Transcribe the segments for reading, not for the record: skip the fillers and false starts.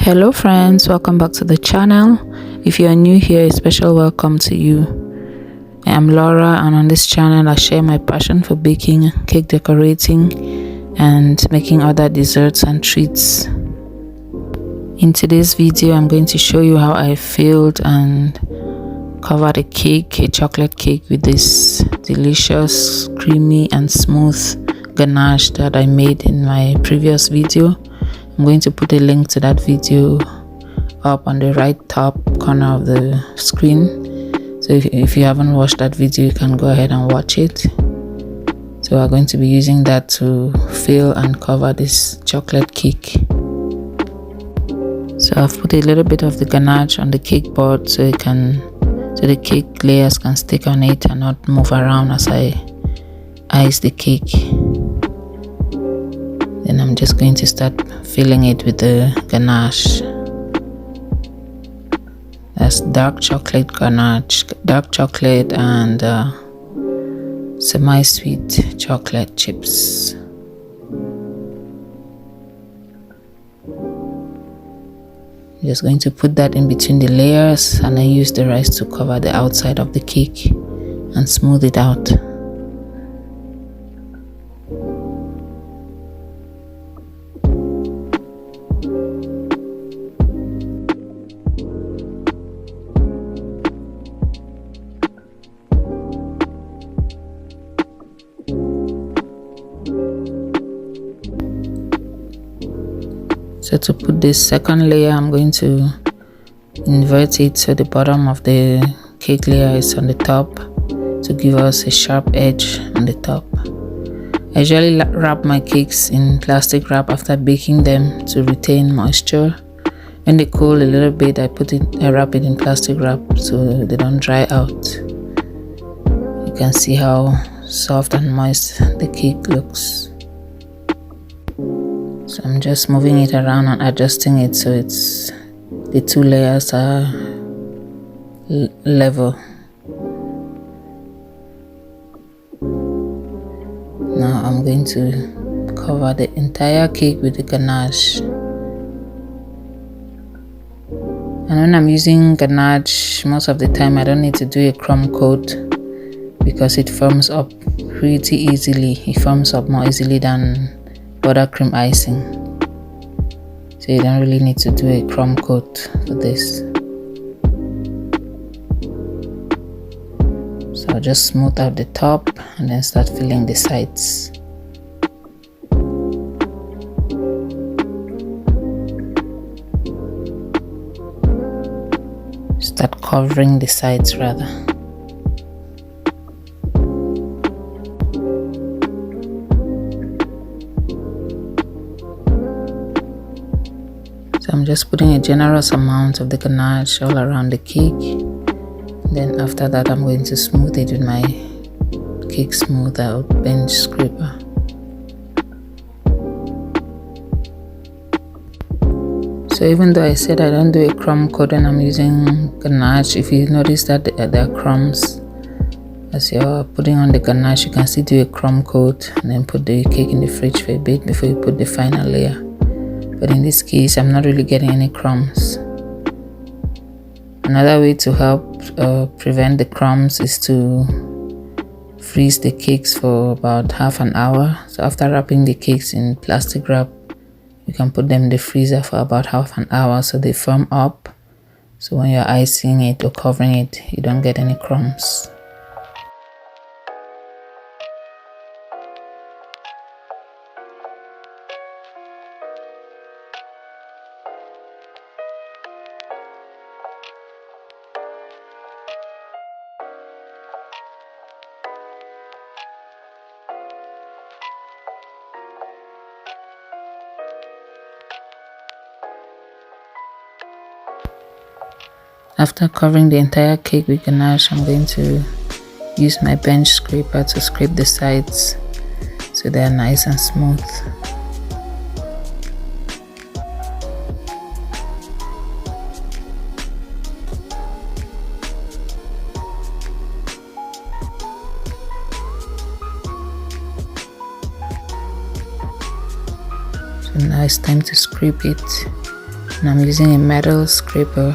Hello friends, welcome back to the channel. If you are new here, a special welcome to you. I am Laura, and on this channel I share my passion for baking, cake decorating and making other desserts and treats. In today's video I'm going to show you how I filled and covered a cake, a chocolate cake, with this delicious, creamy and smooth ganache that I made in my previous video. I'm going to put a link to that video up on the right top corner of the screen. So if you haven't watched that video, you can go ahead and watch it. So we're going to be using that to fill and cover this chocolate cake. So I've put a little bit of the ganache on the cake board so the cake layers can stick on it and not move around as I ice the cake. Then I'm just going to start filling it with the ganache. That's dark chocolate ganache, dark chocolate and semi-sweet chocolate chips. I'm just going to put that in between the layers, and I use the rest to cover the outside of the cake and smooth it out. So to put this second layer, I'm going to invert it so the bottom of the cake layer is on the top to give us a sharp edge on the top. I usually wrap my cakes in plastic wrap after baking them to retain moisture. When they cool a little bit, I wrap it in plastic wrap so they don't dry out. You can see how soft and moist the cake looks. So I'm just moving it around and adjusting it so the two layers are level. Now I'm going to cover the entire cake with the ganache. And when I'm using ganache, most of the time I don't need to do a crumb coat because it forms up pretty easily. It forms up more easily than buttercream icing, so you don't really need to do a crumb coat for this. So I'll just smooth out the top and then start filling the sides. Start covering the sides rather. So I'm just putting a generous amount of the ganache all around the cake. Then after that I'm going to smooth it with my cake smoother or bench scraper. So even though I said I don't do a crumb coat when I'm using ganache, if you notice that there are crumbs as you're putting on the ganache, you can still do a crumb coat and then put the cake in the fridge for a bit before you put the final layer. But in this case, I'm not really getting any crumbs. Another way to help prevent the crumbs is to freeze the cakes for about half an hour. So after wrapping the cakes in plastic wrap, you can put them in the freezer for about half an hour so they firm up. So when you're icing it or covering it, you don't get any crumbs. After covering the entire cake with ganache, I'm going to use my bench scraper to scrape the sides so they are nice and smooth. So now it's time to scrape it and I'm using a metal scraper.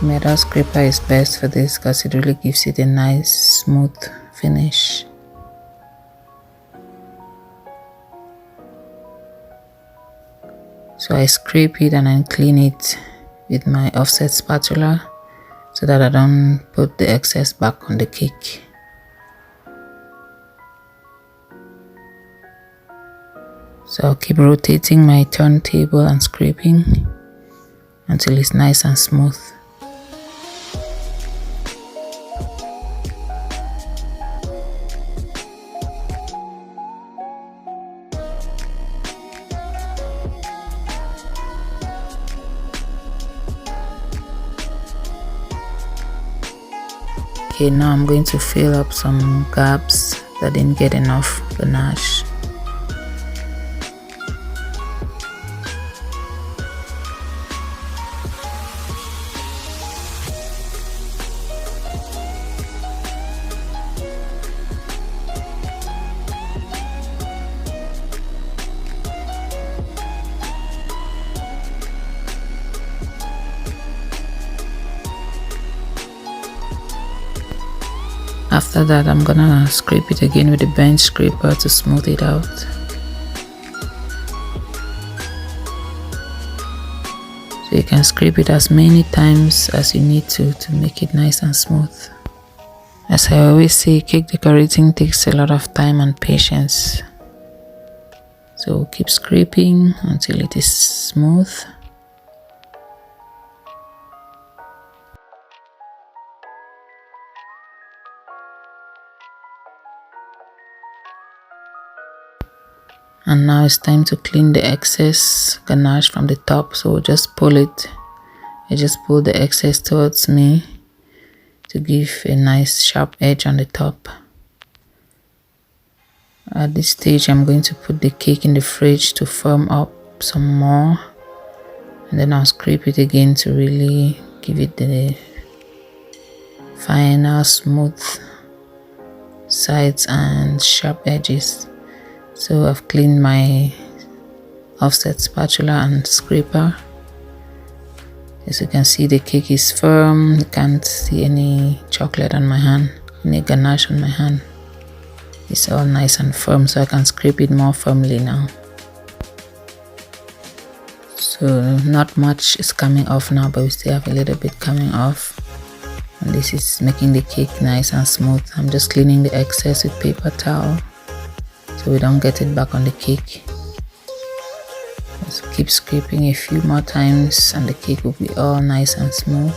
Metal scraper is best for this because it really gives it a nice smooth finish. So I scrape it and I clean it with my offset spatula so that I don't put the excess back on the cake. So I'll keep rotating my turntable and scraping until it's nice and smooth. Okay, now I'm going to fill up some gaps that didn't get enough ganache. After that, I'm gonna scrape it again with the bench scraper to smooth it out. So you can scrape it as many times as you need to make it nice and smooth. As I always say, cake decorating takes a lot of time and patience. So keep scraping until it is smooth. And now it's time to clean the excess ganache from the top. So just pull it. I just pull the excess towards me to give a nice sharp edge on the top. At this stage, I'm going to put the cake in the fridge to firm up some more. And then I'll scrape it again to really give it the final smooth sides and sharp edges. So I've cleaned my offset spatula and scraper. As you can see, the cake is firm. You can't see any chocolate on my hand, any ganache on my hand. It's all nice and firm, so I can scrape it more firmly now. So not much is coming off now, but we still have a little bit coming off. And this is making the cake nice and smooth. I'm just cleaning the excess with paper towel so we don't get it back on the cake. Just keep scraping a few more times and the cake will be all nice and smooth.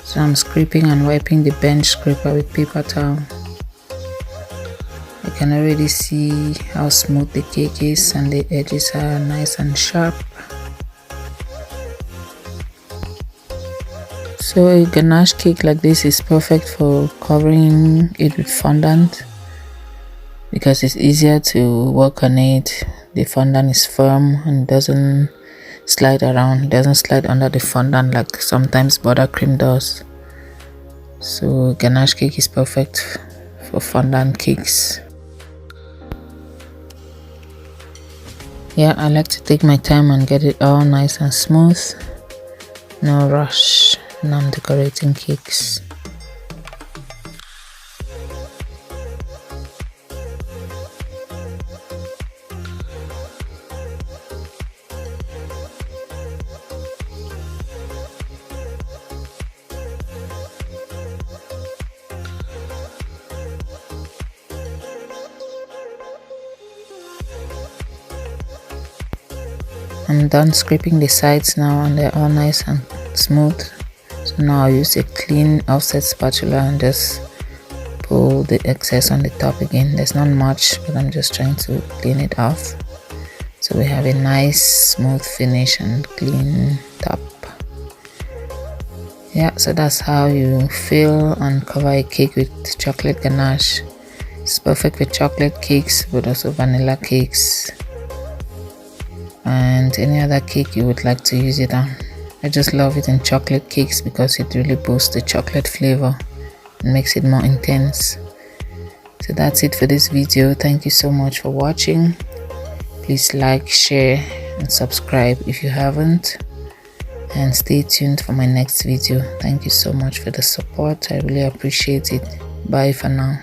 So I'm scraping and wiping the bench scraper with paper towel. I can already see how smooth the cake is and the edges are nice and sharp. So a ganache cake like this is perfect for covering it with fondant because it's easier to work on it. The fondant is firm and doesn't slide around, it doesn't slide under the fondant like sometimes buttercream does. So ganache cake is perfect for fondant cakes. Yeah, I like to take my time and get it all nice and smooth. No rush when I'm decorating cakes. I'm done scraping the sides now and they're all nice and smooth. So now I'll use a clean offset spatula and just pull the excess on the top again. There's not much, but I'm just trying to clean it off. So we have a nice smooth finish and clean top. Yeah, so that's how you fill and cover a cake with chocolate ganache. It's perfect with chocolate cakes, but also vanilla cakes and any other cake you would like to use it on. I just love it in chocolate cakes because it really boosts the chocolate flavor and makes it more intense. So that's it for this video. Thank you so much for watching. Please like, share and subscribe if you haven't, and stay tuned for my next video. Thank you so much for the support. I really appreciate it. Bye for now.